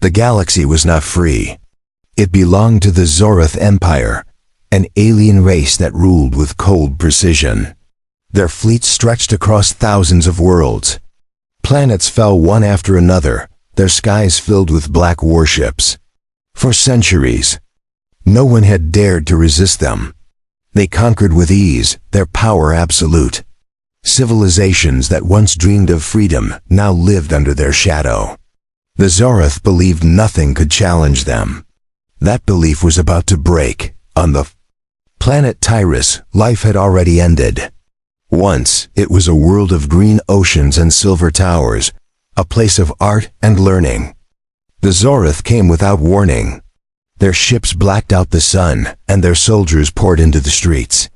The galaxy was not free. It belonged to the Zorath Empire, an alien race that ruled with cold precision. Their fleet stretched across thousands of worlds. Planets fell one after another, their skies filled with black warships. For centuries, no one had dared to resist them. They conquered with ease, their power absolute. Civilizations that once dreamed of freedom now lived under their shadow. The Zorath believed nothing could challenge them. That belief was about to break. On the planet Tyrus, life had already ended. Once, it was a world of green oceans and silver towers, a place of art and learning. The Zorath came without warning. Their ships blacked out the sun, and their soldiers poured into the streets.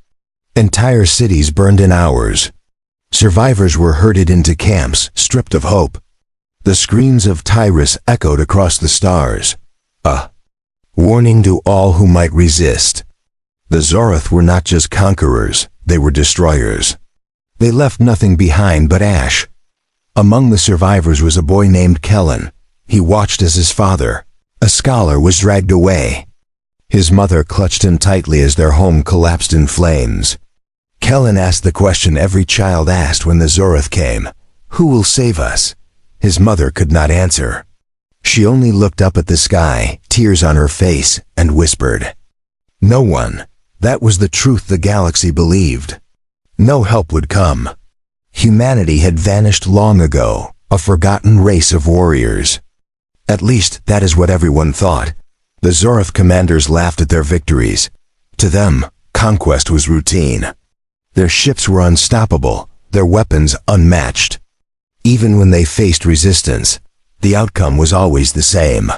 Entire cities burned in hours. Survivors were herded into camps, stripped of hope. The screams of Tyrus echoed across the stars. A warning to all who might resist. The Zorath were not just conquerors, they were destroyers. They left nothing behind but ash. Among the survivors was a boy named Kellen. He watched as his father, a scholar, was dragged away. His mother clutched him tightly as their home collapsed in flames. Kellen asked the question every child asked when the Zorath came: "Who will save us?" His mother could not answer. She only looked up at the sky, tears on her face, and whispered, "No one." That was the truth the galaxy believed. No help would come. Humanity had vanished long ago, a forgotten race of warriors. At least, that is what everyone thought. The Zorath commanders laughed at their victories. To them, conquest was routine. Their ships were unstoppable, their weapons unmatched. Even when they faced resistance, the outcome was always the same.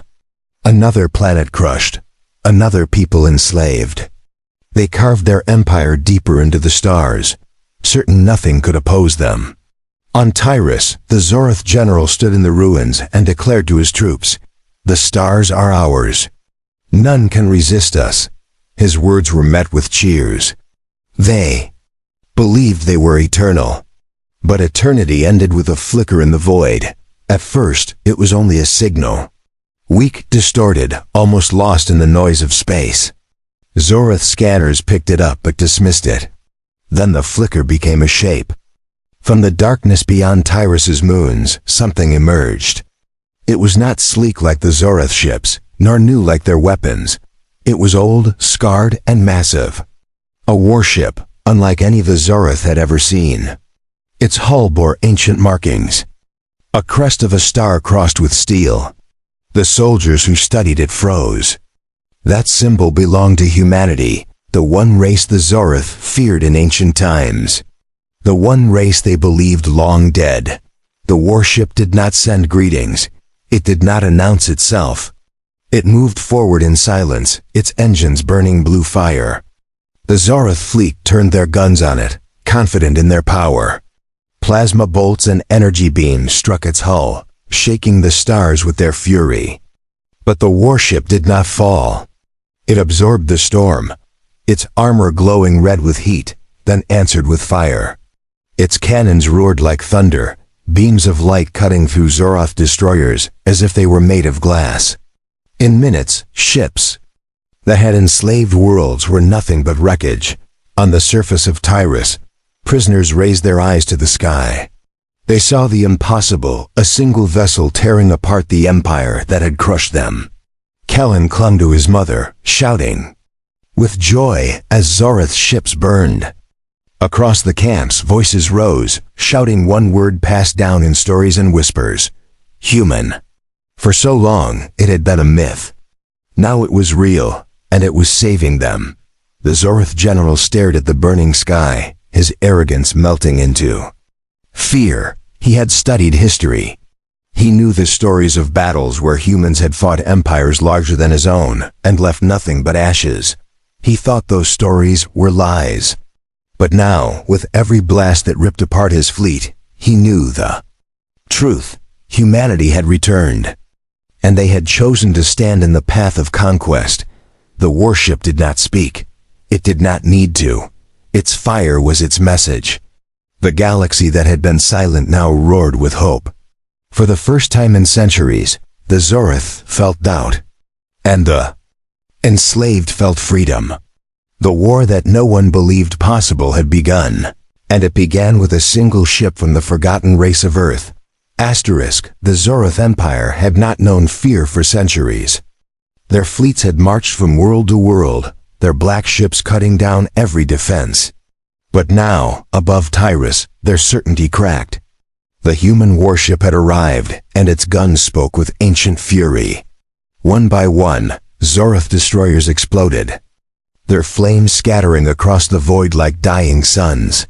Another planet crushed, another people enslaved. They carved their empire deeper into the stars, certain nothing could oppose them. On Tyrus, the Zorath general stood in the ruins and declared to his troops, "The stars are ours. None can resist us." His words were met with cheers. They believed they were eternal. But eternity ended with a flicker in the void. At first, it was only a signal. Weak, distorted, almost lost in the noise of space. Zorath scanners picked it up but dismissed it. Then the flicker became a shape. From the darkness beyond Tyrus's moons, something emerged. It was not sleek like the Zorath ships, nor new like their weapons. It was old, scarred, and massive. A warship, unlike any the Zorath had ever seen. Its hull bore ancient markings. A crest of a star crossed with steel. The soldiers who studied it froze. That symbol belonged to humanity, the one race the Zorath feared in ancient times. The one race they believed long dead. The warship did not send greetings. It did not announce itself. It moved forward in silence, its engines burning blue fire. The Zorath fleet turned their guns on it, confident in their power. Plasma bolts and energy beams struck its hull, shaking the stars with their fury. But the warship did not fall. It absorbed the storm, its armor glowing red with heat, then answered with fire. Its cannons roared like thunder, beams of light cutting through Zorath destroyers as if they were made of glass. In minutes, ships that had enslaved worlds were nothing but wreckage. On the surface of Tyrus, prisoners raised their eyes to the sky. They saw the impossible, a single vessel tearing apart the empire that had crushed them. Kellen clung to his mother, shouting with joy as Zorath's ships burned. Across the camps, voices rose, shouting one word passed down in stories and whispers: human. For so long, it had been a myth. Now it was real, and it was saving them. The Zorath general stared at the burning sky, his arrogance melting into fear. He had studied history. He knew the stories of battles where humans had fought empires larger than his own and left nothing but ashes. He thought those stories were lies. But now, with every blast that ripped apart his fleet, he knew the truth. Humanity had returned, and they had chosen to stand in the path of conquest. The warship did not speak. It did not need to. Its fire was its message. The galaxy that had been silent now roared with hope. For the first time in centuries, the Zoroth felt doubt, and the enslaved felt freedom. The war that no one believed possible had begun, and it began with a single ship from the forgotten race of Earth. The Zoroth Empire had not known fear for centuries. Their fleets had marched from world to world, their black ships cutting down every defense. But now, above Tyrus, their certainty cracked. The human warship had arrived, and its guns spoke with ancient fury. One by one, Zoroth destroyers exploded, their flames scattering across the void like dying suns.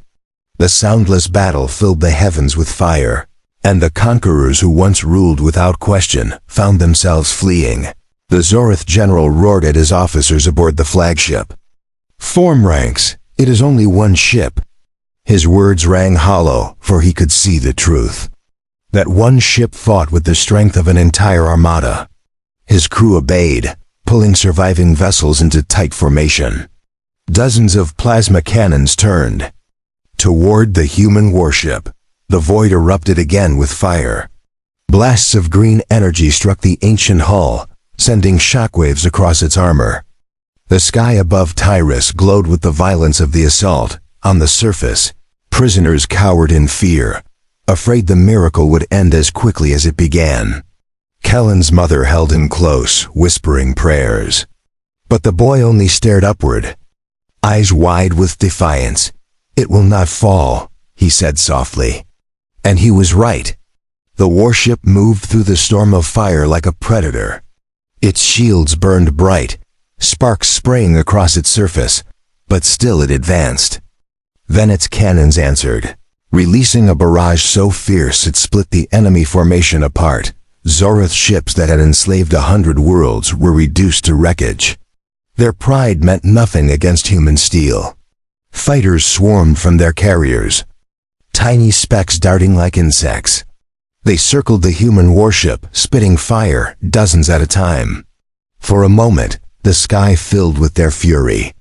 The soundless battle filled the heavens with fire, and the conquerors who once ruled without question found themselves fleeing. The Zoroth general roared at his officers aboard the flagship. "Form ranks, it is only one ship." His words rang hollow, for he could see the truth. That one ship fought with the strength of an entire armada. His crew obeyed, pulling surviving vessels into tight formation. Dozens of plasma cannons turned toward the human warship. The void erupted again with fire. Blasts of green energy struck the ancient hull, sending shockwaves across its armor. The sky above Tyrus glowed with the violence of the assault. On the surface, prisoners cowered in fear, afraid the miracle would end as quickly as it began. Kellen's mother held him close, whispering prayers. But the boy only stared upward, eyes wide with defiance. "It will not fall," he said softly. And he was right. The warship moved through the storm of fire like a predator. Its shields burned bright, sparks spraying across its surface, but still it advanced. Then its cannons answered, releasing a barrage so fierce it split the enemy formation apart. Zoroth ships that had enslaved 100 worlds were reduced to wreckage. Their pride meant nothing against human steel. Fighters swarmed from their carriers, tiny specks darting like insects. They circled the human warship, spitting fire, dozens at a time. For a moment, the sky filled with their fury.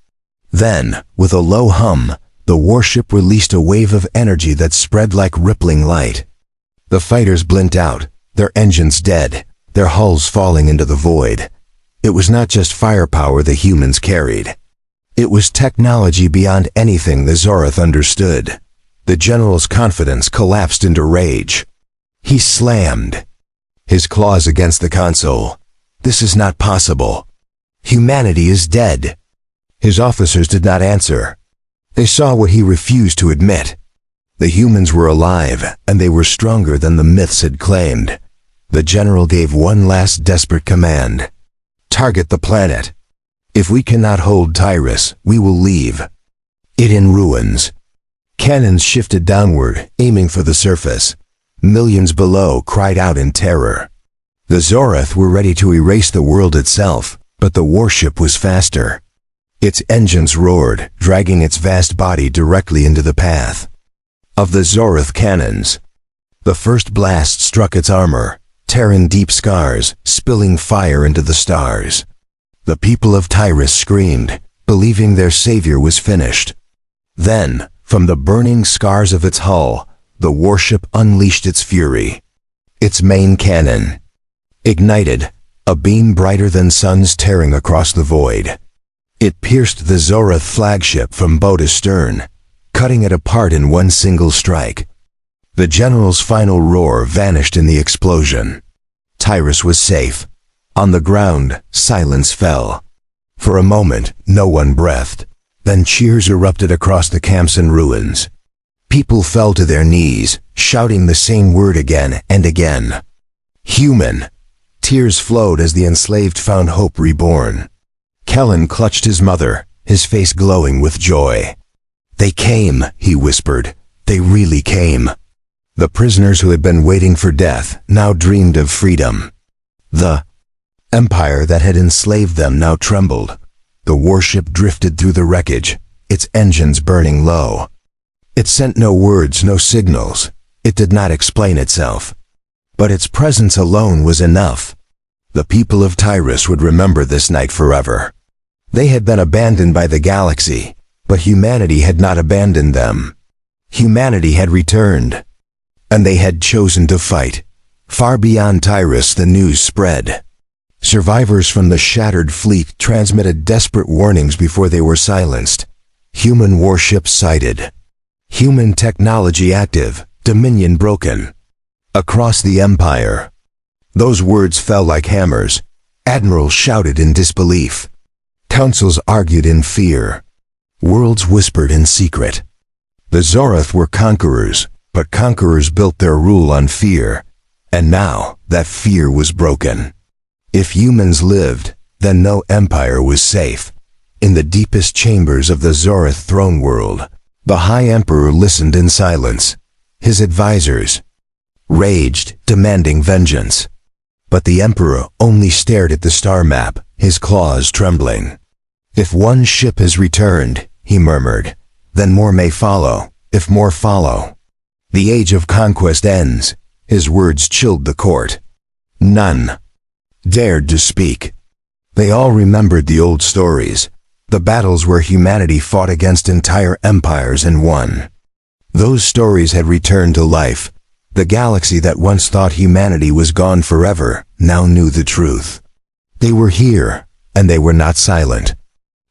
Then, with a low hum, the warship released a wave of energy that spread like rippling light. The fighters blinked out, their engines dead, their hulls falling into the void. It was not just firepower the humans carried. It was technology beyond anything the Zoroth understood. The general's confidence collapsed into rage. He slammed his claws against the console. "This is not possible. Humanity is dead." His officers did not answer. They saw what he refused to admit. The humans were alive, and they were stronger than the myths had claimed. The general gave one last desperate command. "Target the planet. If we cannot hold Tyrus, we will leave it in ruins." Cannons shifted downward, aiming for the surface. Millions below cried out in terror. The Zoroth were ready to erase the world itself, but the warship was faster. Its engines roared, dragging its vast body directly into the path of the Zoroth cannons. The first blast struck its armor, tearing deep scars, spilling fire into the stars. The people of Tyrus screamed, believing their savior was finished. Then, from the burning scars of its hull, the warship unleashed its fury. Its main cannon ignited, a beam brighter than suns tearing across the void. It pierced the Zoroth flagship from bow to stern, cutting it apart in one single strike. The general's final roar vanished in the explosion. Tyrus was safe. On the ground, silence fell. For a moment, no one breathed. Then cheers erupted across the camps and ruins. People fell to their knees, shouting the same word again and again. "Human." Tears flowed as the enslaved found hope reborn. Kellen clutched his mother, his face glowing with joy. "They came," he whispered. "They really came." The prisoners who had been waiting for death now dreamed of freedom. The empire that had enslaved them now trembled. The warship drifted through the wreckage, its engines burning low. It sent no words, no signals. It did not explain itself. But its presence alone was enough. The people of Tyrus would remember this night forever. They had been abandoned by the galaxy, but humanity had not abandoned them. Humanity had returned, and they had chosen to fight. Far beyond Tyrus, the news spread. Survivors from the shattered fleet transmitted desperate warnings before they were silenced. Human warships sighted. Human technology active. Dominion broken. Across the Empire. Those words fell like hammers. Admirals shouted in disbelief. Councils argued in fear. Worlds whispered in secret. The Zoroth were conquerors, but conquerors built their rule on fear. And now, that fear was broken. If humans lived, then no empire was safe. In the deepest chambers of the Zoroth throne world, the High Emperor listened in silence. His advisors raged, demanding vengeance. But the Emperor only stared at the star map, his claws trembling. If one ship has returned, he murmured, then more may follow, if more follow. The age of conquest ends. His words chilled the court. None dared to speak. They all remembered the old stories, the battles where humanity fought against entire empires and won. Those stories had returned to life. The galaxy that once thought humanity was gone forever now knew the truth. They were here, and they were not silent.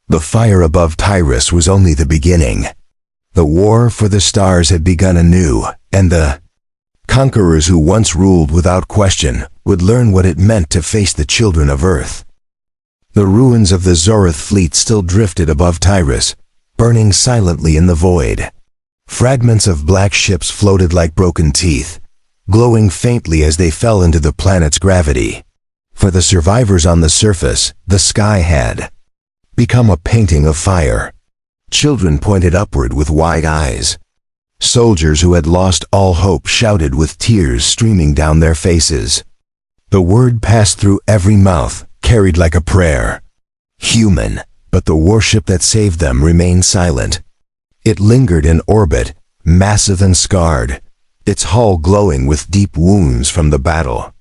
The fire above Tyrus was only the beginning. The war for the stars had begun anew, and the conquerors who once ruled without question would learn what it meant to face the children of Earth. The ruins of the Zoroth fleet still drifted above Tyrus, burning silently in the void. Fragments of black ships floated like broken teeth, glowing faintly as they fell into the planet's gravity. For the survivors on the surface, the sky had become a painting of fire. Children pointed upward with wide eyes. Soldiers who had lost all hope shouted with tears streaming down their faces. The word passed through every mouth, carried like a prayer. Human, but the warship that saved them remained silent. It lingered in orbit, massive and scarred, its hull glowing with deep wounds from the battle.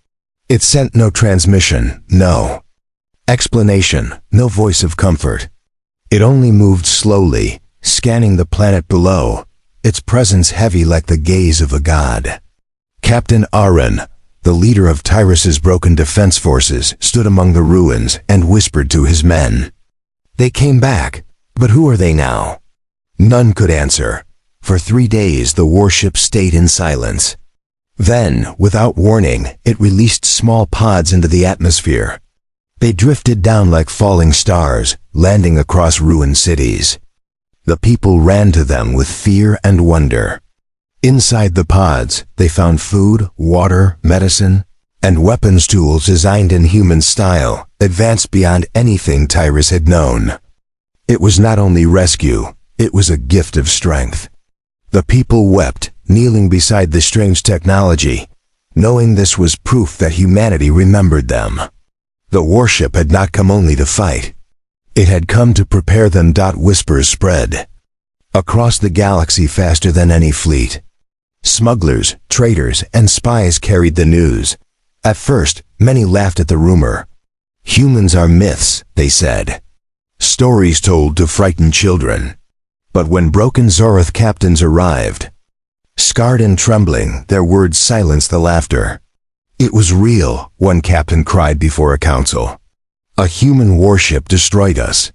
It sent no transmission, no explanation, no voice of comfort. It only moved slowly, scanning the planet below, its presence heavy like the gaze of a god. Captain Aaron, the leader of Tyrus's broken defense forces, stood among the ruins and whispered to his men. They came back, but who are they now? None could answer. For 3 days the warship stayed in silence. Then, without warning, it released small pods into the atmosphere. They drifted down like falling stars, landing across ruined cities. The people ran to them with fear and wonder. Inside the pods, they found food, water, medicine, and weapons tools designed in human style, advanced beyond anything Tyrus had known. It was not only rescue, it was a gift of strength. The people wept, kneeling beside the strange technology, knowing this was proof that humanity remembered them. The warship had not come only to fight. It had come to prepare them. Whispers spread across the galaxy faster than any fleet. Smugglers, traitors, and spies carried the news. At first, many laughed at the rumor. Humans are myths, they said. Stories told to frighten children. But when broken Zoroth captains arrived, scarred and trembling, their words silenced the laughter. It was real, one captain cried before a council. A human warship destroyed us.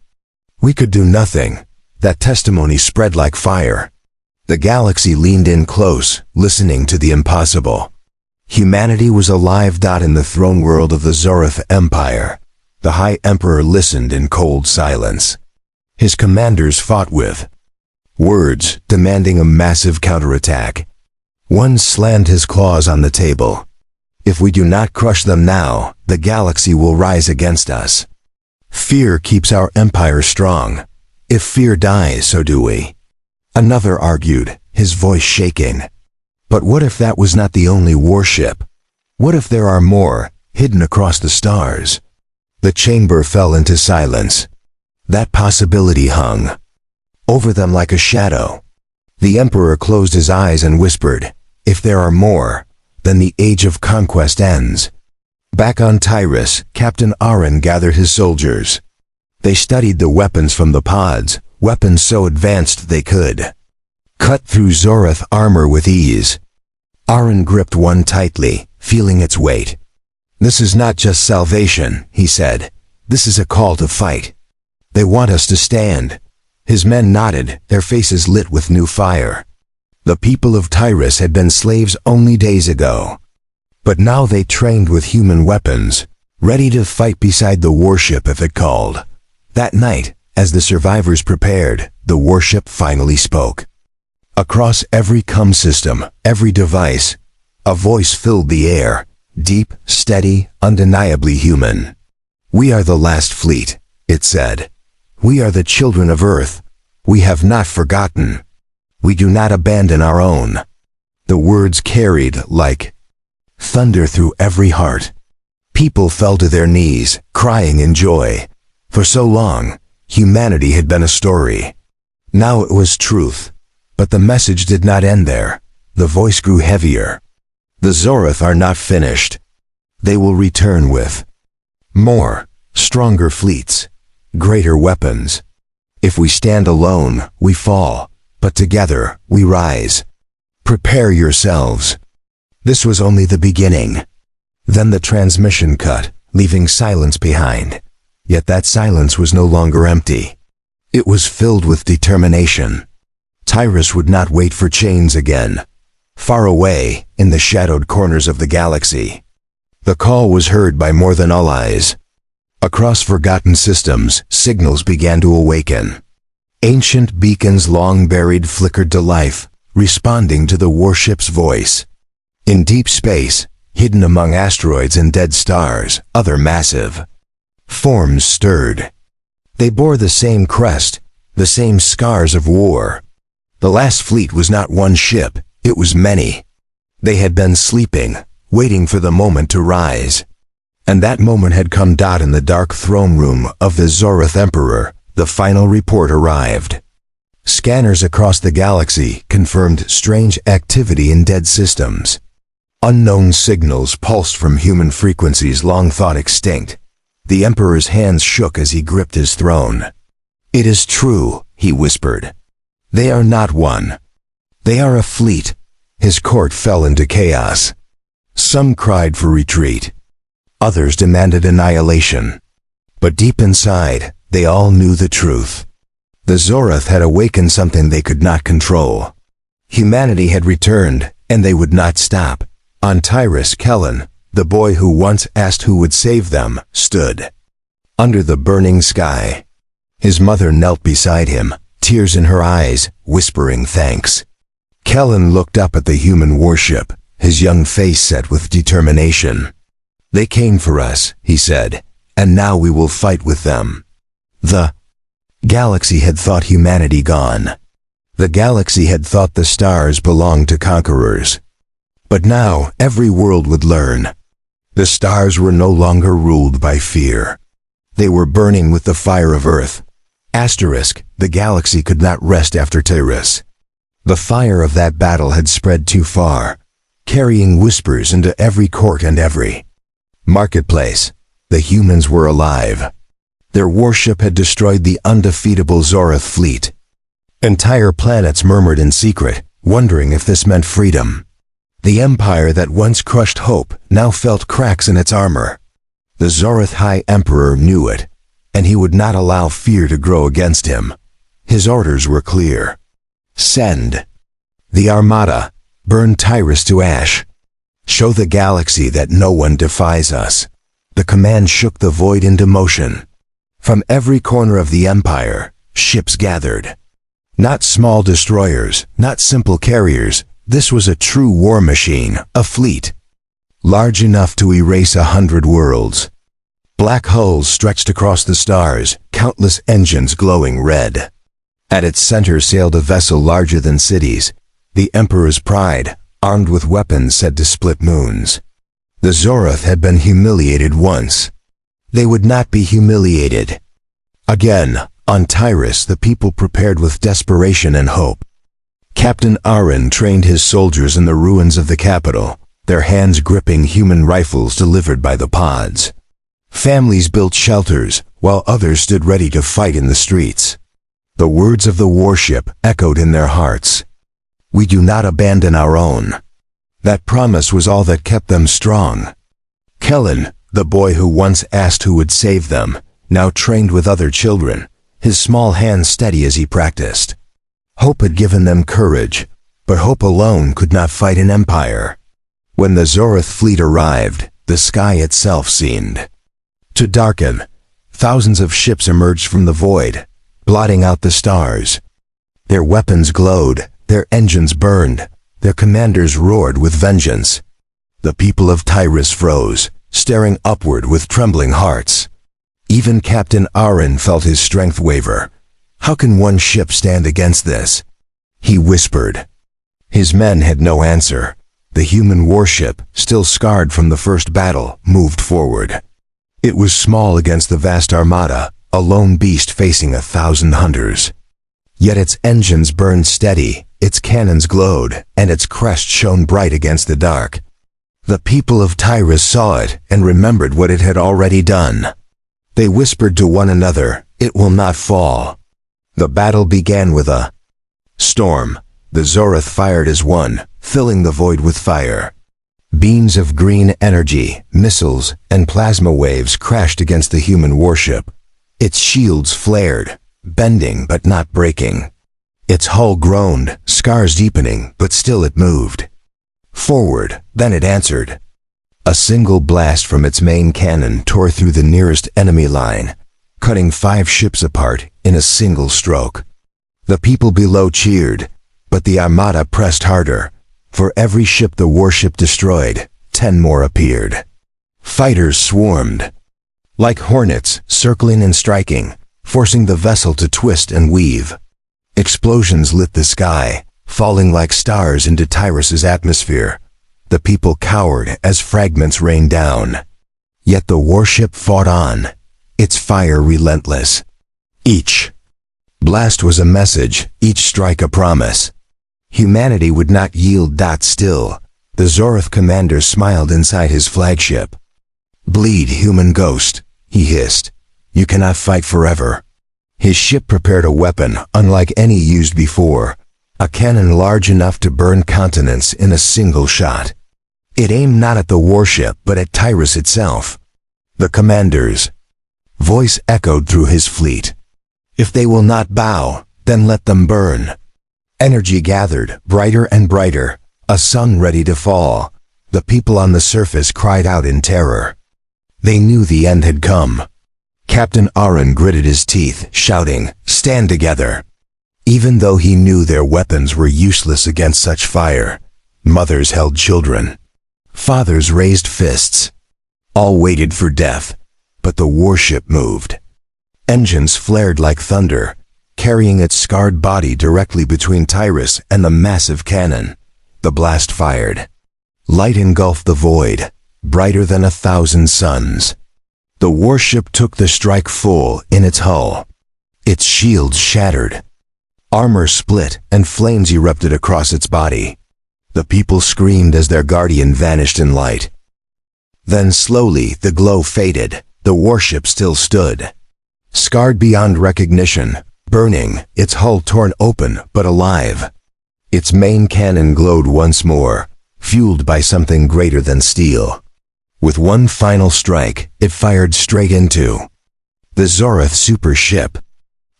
We could do nothing. That testimony spread like fire. The galaxy leaned in close, listening to the impossible. Humanity was alive. In the throne world of the Zoroth Empire, the High Emperor listened in cold silence. His commanders fought with words, demanding a massive counterattack. One slammed his claws on the table. If we do not crush them now, the galaxy will rise against us. Fear keeps our empire strong. If fear dies, so do we. Another argued, his voice shaking. But what if that was not the only warship? What if there are more, hidden across the stars? The chamber fell into silence. That possibility hung over them like a shadow. The Emperor closed his eyes and whispered, if there are more, then the age of conquest ends. Back on Tyrus, Captain Aaron gathered his soldiers. They studied the weapons from the pods, weapons so advanced they could cut through Zoroth armor with ease. Aaron gripped one tightly, feeling its weight. "This is not just salvation," he said. "This is a call to fight. They want us to stand." His men nodded, their faces lit with new fire. The people of Tyrus had been slaves only days ago. But now they trained with human weapons, ready to fight beside the warship if it called. That night, as the survivors prepared, the warship finally spoke. Across every comm system, every device, a voice filled the air, deep, steady, undeniably human. "We are the last fleet," it said. "We are the children of Earth. We have not forgotten. We do not abandon our own." The words carried like thunder through every heart. People fell to their knees, crying in joy. For so long, humanity had been a story. Now it was truth. But the message did not end there. The voice grew heavier. The Zoroth are not finished. They will return with more, stronger fleets, greater weapons. If we stand alone, we fall, but together, we rise. Prepare yourselves. This was only the beginning. Then the transmission cut, leaving silence behind. Yet that silence was no longer empty. It was filled with determination. Tyrus would not wait for chains again. Far away, in the shadowed corners of the galaxy, the call was heard by more than all eyes. Across forgotten systems, signals began to awaken. Ancient beacons long buried flickered to life, responding to the warship's voice. In deep space, hidden among asteroids and dead stars, other massive forms stirred. They bore the same crest, the same scars of war. The last fleet was not one ship, it was many. They had been sleeping, waiting for the moment to rise. And that moment had come. In the dark throne room of the Zoroth Emperor, the final report arrived. Scanners across the galaxy confirmed strange activity in dead systems. Unknown signals pulsed from human frequencies long thought extinct. The Emperor's hands shook as he gripped his throne. "It is true," he whispered. "They are not one. They are a fleet." His court fell into chaos. Some cried for retreat. Others demanded annihilation. But deep inside, they all knew the truth. The Zoroth had awakened something they could not control. Humanity had returned, and they would not stop. On Tyrus, Kellen, the boy who once asked who would save them, stood under the burning sky. His mother knelt beside him, tears in her eyes, whispering thanks. Kellen looked up at the human warship, his young face set with determination. "They came for us," he said, "and now we will fight with them." The galaxy had thought humanity gone. The galaxy had thought the stars belonged to conquerors. But now every world would learn. The stars were no longer ruled by fear. They were burning with the fire of Earth. The galaxy could not rest after Tyrus. The fire of that battle had spread too far, carrying whispers into every court and every marketplace. The humans were alive. Their warship had destroyed the undefeatable Zoroth fleet. Entire planets murmured in secret, wondering if this meant freedom. The empire that once crushed hope now felt cracks in its armor. The Zoroth High Emperor knew it, and he would not allow fear to grow against him. His orders were clear. Send the Armada, burn Tyrus to ash. Show the galaxy that no one defies us. The command shook the void into motion. From every corner of the empire, ships gathered. Not small destroyers, not simple carriers. This was a true war machine, a fleet, large enough to erase 100 worlds. Black hulls stretched across the stars, countless engines glowing red. At its center sailed a vessel larger than cities, the Emperor's pride, armed with weapons said to split moons. The Zoroth had been humiliated once. They would not be humiliated again. On Tyrus, the people prepared with desperation and hope. Captain Aaron trained his soldiers in the ruins of the capital, their hands gripping human rifles delivered by the pods. Families built shelters, while others stood ready to fight in the streets. The words of the warship echoed in their hearts. "We do not abandon our own." That promise was all that kept them strong. Kellen, the boy who once asked who would save them, now trained with other children, his small hands steady as he practiced. Hope had given them courage, but hope alone could not fight an empire. When the Zoroth fleet arrived, the sky itself seemed to darken. Thousands of ships emerged from the void, blotting out the stars. Their weapons glowed, their engines burned, their commanders roared with vengeance. The people of Tyrus froze, staring upward with trembling hearts. Even Captain Aaron felt his strength waver. How can one ship stand against this? He whispered. His men had no answer. The human warship, still scarred from the first battle, moved forward. It was small against the vast armada, a lone beast facing 1,000 hunters. Yet its engines burned steady, its cannons glowed, and its crest shone bright against the dark. The people of Tyrus saw it and remembered what it had already done. They whispered to one another, "It will not fall." The battle began with a storm. The Zoroth fired as one, filling the void with fire. Beams of green energy, missiles, and plasma waves crashed against the human warship. Its shields flared, bending but not breaking. Its hull groaned, scars deepening, but still it moved. Forward, then it answered. A single blast from its main cannon tore through the nearest enemy line, cutting 5 ships apart in a single stroke. The people below cheered, but the armada pressed harder. For every ship the warship destroyed, 10 more appeared. Fighters swarmed, like hornets, circling and striking, forcing the vessel to twist and weave. Explosions lit the sky, falling like stars into Tyrus's atmosphere. The people cowered as fragments rained down. Yet the warship fought on, its fire relentless. Each blast was a message, each strike a promise. Humanity would not yield. Still, the Zoroth commander smiled inside his flagship. "Bleed, human ghost," he hissed. "You cannot fight forever." His ship prepared a weapon unlike any used before, a cannon large enough to burn continents in a single shot. It aimed not at the warship but at Tyrus itself. The commander's voice echoed through his fleet. "If they will not bow, then let them burn." Energy gathered, brighter and brighter, a sun ready to fall. The people on the surface cried out in terror. They knew the end had come. Captain Aaron gritted his teeth, shouting, "Stand together!" Even though he knew their weapons were useless against such fire, mothers held children. Fathers raised fists. All waited for death, but the warship moved. Engines flared like thunder, carrying its scarred body directly between Tyrus and the massive cannon. The blast fired. Light engulfed the void, brighter than 1,000 suns. The warship took the strike full in its hull. Its shields shattered. Armor split and flames erupted across its body. The people screamed as their guardian vanished in light. Then slowly the glow faded. The warship still stood, scarred beyond recognition, burning, its hull torn open but alive. Its main cannon glowed once more, fueled by something greater than steel. With one final strike, it fired straight into the Zoroth super ship.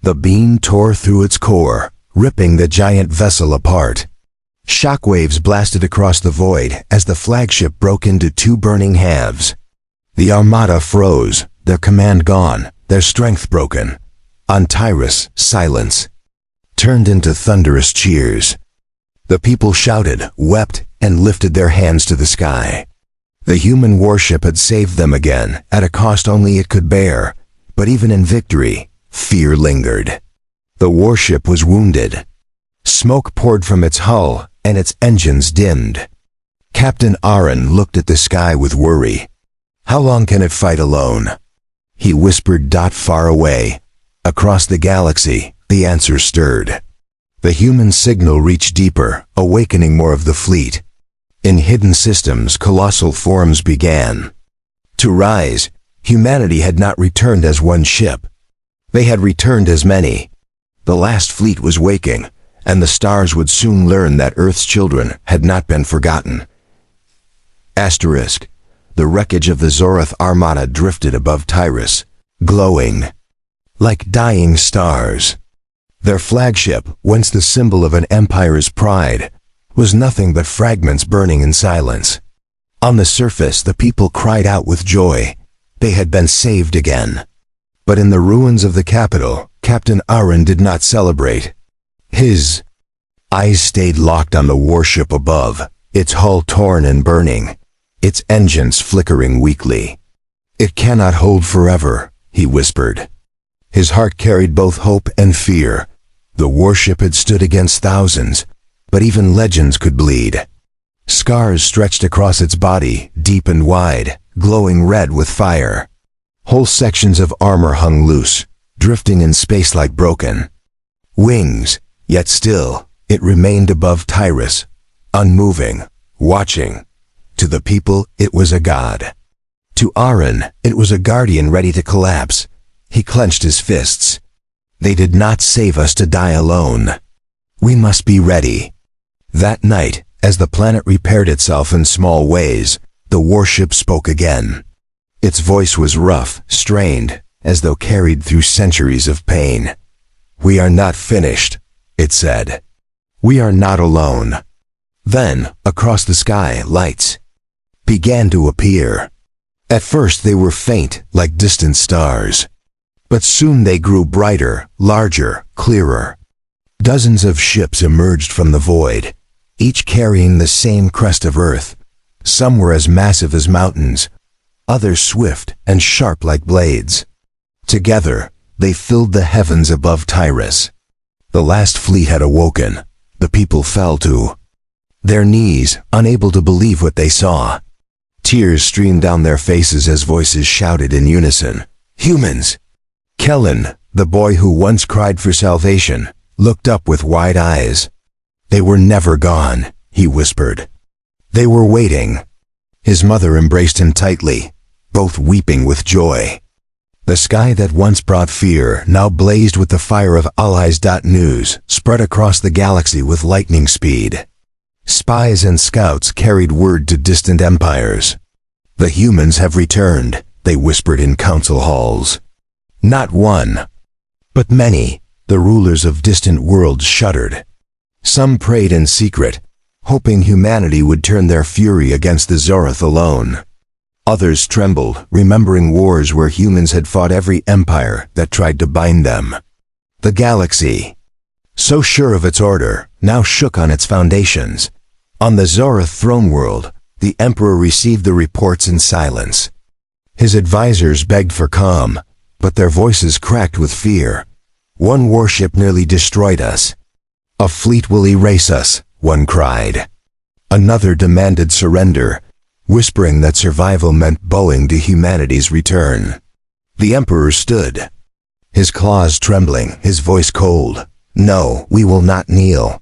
The beam tore through its core, ripping the giant vessel apart. Shockwaves blasted across the void as the flagship broke into 2 burning halves. The armada froze, their command gone, their strength broken. On Tyrus, silence turned into thunderous cheers. The people shouted, wept, and lifted their hands to the sky. The human warship had saved them again, at a cost only it could bear. But even in victory, fear lingered. The warship was wounded. Smoke poured from its hull, and its engines dimmed. Captain Aaron looked at the sky with worry. How long can it fight alone? He whispered. Far away, across the galaxy, the answer stirred. The human signal reached deeper, awakening more of the fleet. In hidden systems, colossal forms began to rise. Humanity had not returned as one ship. They had returned as many. The last fleet was waking, and the stars would soon learn that Earth's children had not been forgotten. Asterisk. The wreckage of the Zoroth Armada drifted above Tyrus, glowing like dying stars. Their flagship, once the symbol of an empire's pride, was nothing but fragments burning in silence. On the surface, the people cried out with joy. They had been saved again. But in the ruins of the capital, Captain Aaron did not celebrate. His eyes stayed locked on the warship above, its hull torn and burning, its engines flickering weakly. "It cannot hold forever," he whispered. His heart carried both hope and fear. The warship had stood against thousands, but even legends could bleed. Scars stretched across its body, deep and wide, glowing red with fire. Whole sections of armor hung loose, drifting in space like broken wings, yet still, it remained above Tyrus, unmoving, watching. To the people, it was a god. To Aaron, it was a guardian ready to collapse. He clenched his fists. They did not save us to die alone. We must be ready. That night, as the planet repaired itself in small ways, the warship spoke again. Its voice was rough, strained, as though carried through centuries of pain. "We are not finished," it said. "We are not alone." Then, across the sky, lights began to appear. At first they were faint, like distant stars. But soon they grew brighter, larger, clearer. Dozens of ships emerged from the void, each carrying the same crest of Earth. Some were as massive as mountains, others swift and sharp like blades. Together, they filled the heavens above Tyrus. The last fleet had awoken. The people fell to their knees, unable to believe what they saw. Tears streamed down their faces as voices shouted in unison, "Humans!" Kellen, the boy who once cried for salvation, looked up with wide eyes. "They were never gone," he whispered. "They were waiting." His mother embraced him tightly, both weeping with joy. The sky that once brought fear now blazed with the fire of Allies. News spread across the galaxy with lightning speed. Spies and scouts carried word to distant empires. "The humans have returned," they whispered in council halls. Not one, but many. The rulers of distant worlds shuddered. Some prayed in secret, hoping humanity would turn their fury against the Zoroth alone. Others trembled, remembering wars where humans had fought every empire that tried to bind them. The galaxy, so sure of its order, now shook on its foundations. On the Zoroth throne world, the Emperor received the reports in silence. His advisors begged for calm, but their voices cracked with fear. "One warship nearly destroyed us. A fleet will erase us," one cried. Another demanded surrender, whispering that survival meant bowing to humanity's return. The Emperor stood, his claws trembling, his voice cold. "No, we will not kneel.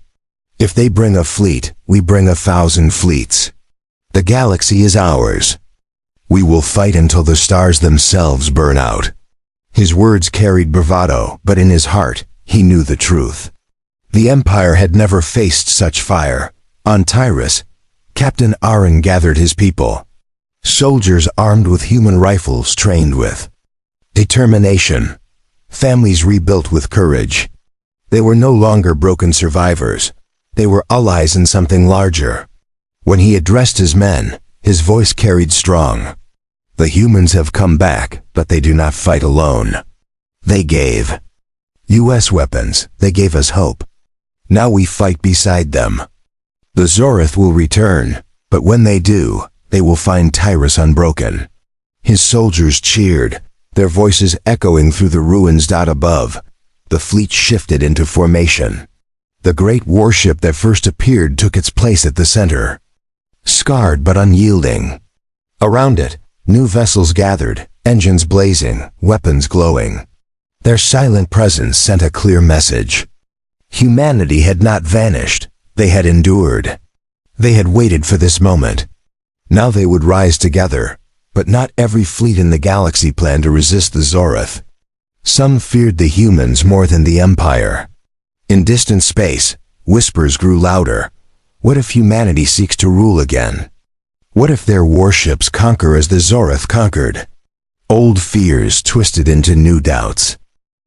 If they bring a fleet, we bring 1,000 fleets. The galaxy is ours. We will fight until the stars themselves burn out." His words carried bravado, but in his heart, he knew the truth. The Empire had never faced such fire. On Tyrus, Captain Aaron gathered his people. Soldiers armed with human rifles trained with determination. Families rebuilt with courage. They were no longer broken survivors. They were allies in something larger. When he addressed his men, his voice carried strong. "The humans have come back, but they do not fight alone. They gave US weapons, they gave us hope. Now we fight beside them. The Zoroth will return, but when they do, they will find Tyrus unbroken." His soldiers cheered, their voices echoing through the ruins. Above, the fleet shifted into formation. The great warship that first appeared took its place at the center, scarred but unyielding. Around it, new vessels gathered, engines blazing, weapons glowing. Their silent presence sent a clear message. Humanity had not vanished, they had endured. They had waited for this moment. Now they would rise together, but not every fleet in the galaxy planned to resist the Zoroth. Some feared the humans more than the Empire. In distant space, whispers grew louder. What if humanity seeks to rule again? What if their warships conquer as the Zoroth conquered? Old fears twisted into new doubts.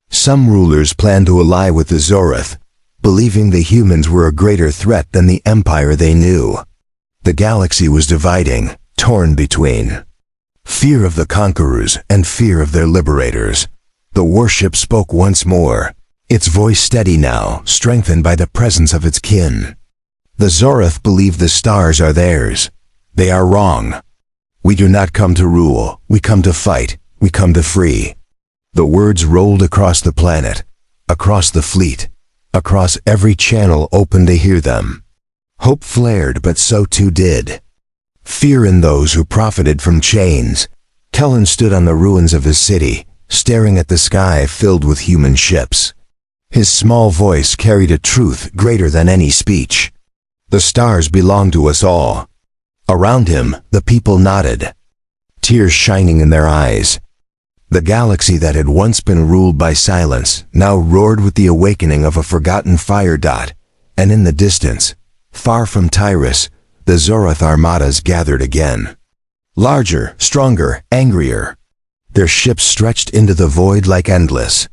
Some rulers planned to ally with the Zoroth, believing the humans were a greater threat than the empire they knew. The galaxy was dividing, torn between fear of the conquerors and fear of their liberators. The warship spoke once more, its voice steady now, strengthened by the presence of its kin. The Zoroth believe the stars are theirs. They are wrong. We do not come to rule, we come to fight, we come to free. The words rolled across the planet, across the fleet, across every channel open to hear them. Hope flared, but so too did fear in those who profited from chains. Kellen stood on the ruins of his city, staring at the sky filled with human ships. His small voice carried a truth greater than any speech. The stars belong to us all. Around him, the people nodded, tears shining in their eyes. The galaxy that had once been ruled by silence now roared with the awakening of a forgotten fire dot, and in the distance, far from Tyrus, the Zoroth armadas gathered again. Larger, stronger, angrier. Their ships stretched into the void like endless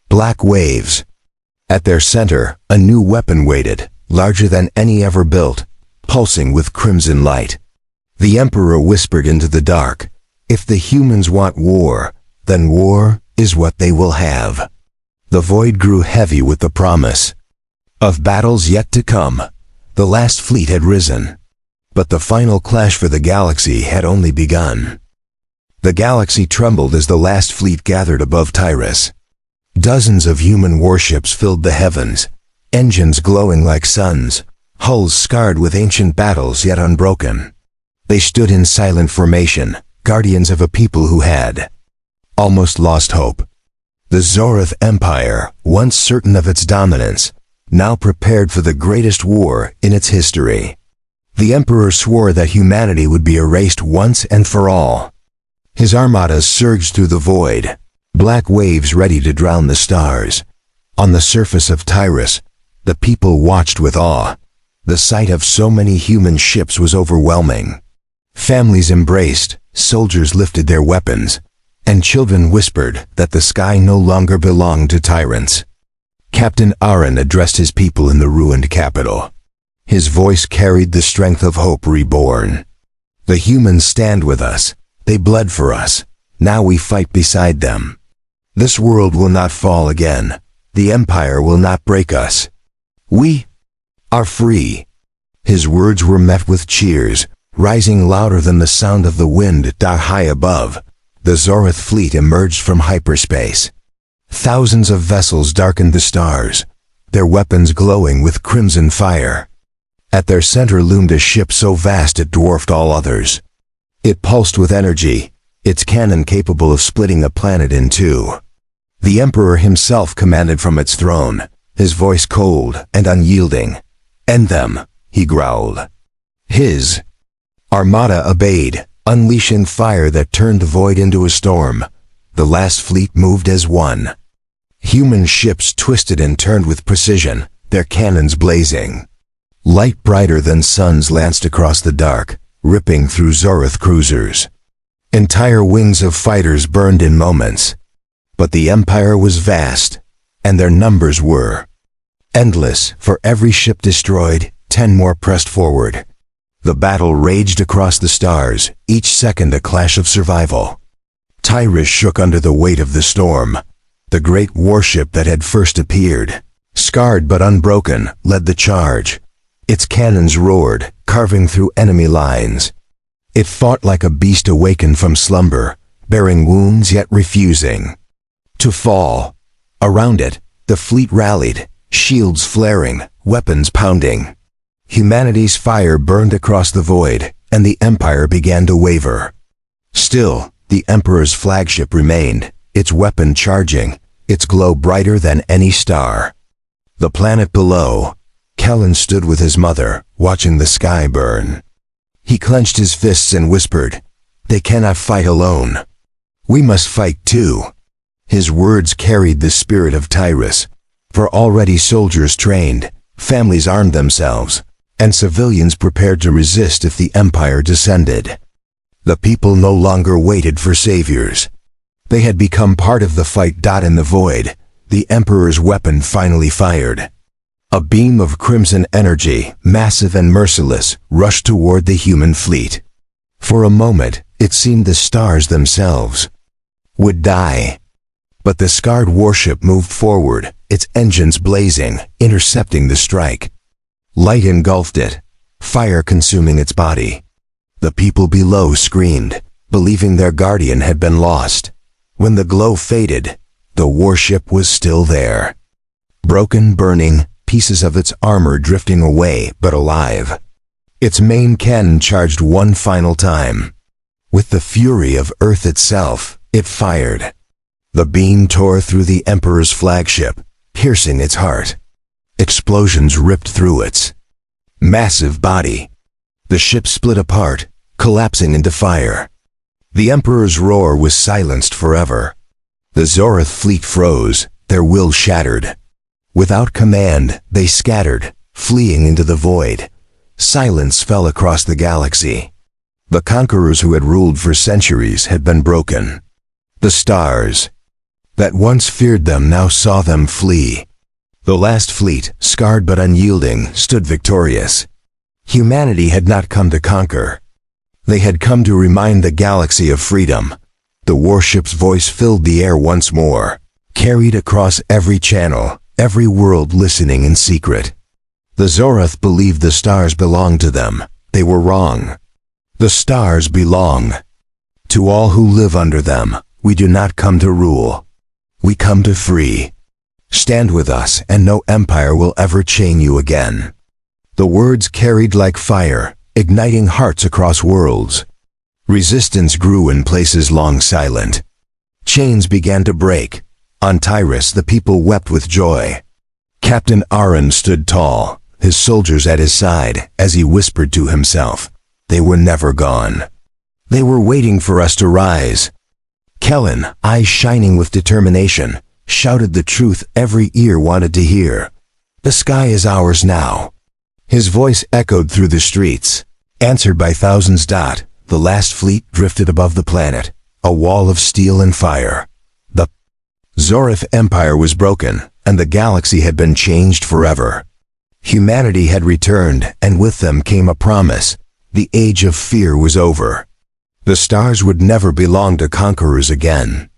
black waves. At their center, a new weapon waited, larger than any ever built, pulsing with crimson light. The Emperor whispered into the dark, "If the humans want war, then war is what they will have." The void grew heavy with the promise of battles yet to come. The last fleet had risen, but the final clash for the galaxy had only begun. The galaxy trembled as the last fleet gathered above Tyrus. Dozens of human warships filled the heavens, engines glowing like suns, hulls scarred with ancient battles yet unbroken. They stood in silent formation, guardians of a people who had almost lost hope. The Zoroth Empire, once certain of its dominance, now prepared for the greatest war in its history. The Emperor swore that humanity would be erased once and for all. His armadas surged through the void, black waves ready to drown the stars. On the surface of Tyrus, the people watched with awe. The sight of so many human ships was overwhelming. Families embraced, soldiers lifted their weapons, and children whispered that the sky no longer belonged to tyrants. Captain Aaron addressed his people in the ruined capital. His voice carried the strength of hope reborn. "The humans stand with us. They bled for us. Now we fight beside them. This world will not fall again. The Empire will not break us. We are free." His words were met with cheers, rising louder than the sound of the wind high above. The Zoroth fleet emerged from hyperspace. Thousands of vessels darkened the stars, their weapons glowing with crimson fire. At their center loomed a ship so vast it dwarfed all others. It pulsed with energy, its cannon capable of splitting a planet in two. The Emperor himself commanded from its throne, his voice cold and unyielding. "End them," he growled. His armada obeyed, unleashing fire that turned the void into a storm. The last fleet moved as one. Human ships twisted and turned with precision, their cannons blazing. Light brighter than suns lanced across the dark, ripping through Zoroth cruisers. Entire wings of fighters burned in moments. But the Empire was vast, and their numbers were endless. For every ship destroyed, 10 more pressed forward. The battle raged across the stars, each second a clash of survival. Tyrus shook under the weight of the storm. The great warship that had first appeared, scarred but unbroken, led the charge. Its cannons roared, carving through enemy lines. It fought like a beast awakened from slumber, bearing wounds yet refusing to fall. Around it, the fleet rallied, shields flaring, weapons pounding. Humanity's fire burned across the void, and the Empire began to waver. Still, the Emperor's flagship remained, its weapon charging, its glow brighter than any star. The planet below, Kellen stood with his mother, watching the sky burn. He clenched his fists and whispered, "They cannot fight alone. We must fight too." His words carried the spirit of Tyrus, for already soldiers trained, families armed themselves, and civilians prepared to resist if the empire descended. The people no longer waited for saviors. They had become part of the fight. In the void, the Emperor's weapon finally fired. A beam of crimson energy, massive and merciless, rushed toward the human fleet. For a moment, it seemed the stars themselves would die. But the scarred warship moved forward, its engines blazing, intercepting the strike. Light engulfed it, fire consuming its body. The people below screamed, believing their guardian had been lost. When the glow faded, the warship was still there. Broken, burning, pieces of its armor drifting away, but alive. Its main cannon charged one final time. With the fury of Earth itself, it fired. The beam tore through the Emperor's flagship, piercing its heart. Explosions ripped through its massive body. The ship split apart, collapsing into fire. The Emperor's roar was silenced forever. The Zoroth fleet froze, their will shattered. Without command, they scattered, fleeing into the void. Silence fell across the galaxy. The conquerors who had ruled for centuries had been broken. The stars that once feared them now saw them flee. The last fleet, scarred but unyielding, stood victorious. Humanity had not come to conquer. They had come to remind the galaxy of freedom. The warship's voice filled the air once more, carried across every channel, every world listening in secret. The Zoroth believed the stars belonged to them. They were wrong. The stars belong to all who live under them. We do not come to rule. We come to free. Stand with us, and no empire will ever chain you again. The words carried like fire, igniting hearts across worlds. Resistance grew in places long silent. Chains began to break. On Tyrus, the people wept with joy. Captain Aaron stood tall, his soldiers at his side, as he whispered to himself, "They were never gone. They were waiting for us to rise." Kellen, eyes shining with determination, shouted the truth every ear wanted to hear. "The sky is ours now." His voice echoed through the streets, answered by thousands. The last fleet drifted above the planet, a wall of steel and fire. The Zoroth Empire was broken, and the galaxy had been changed forever. Humanity had returned, and with them came a promise. The age of fear was over. The stars would never belong to conquerors again.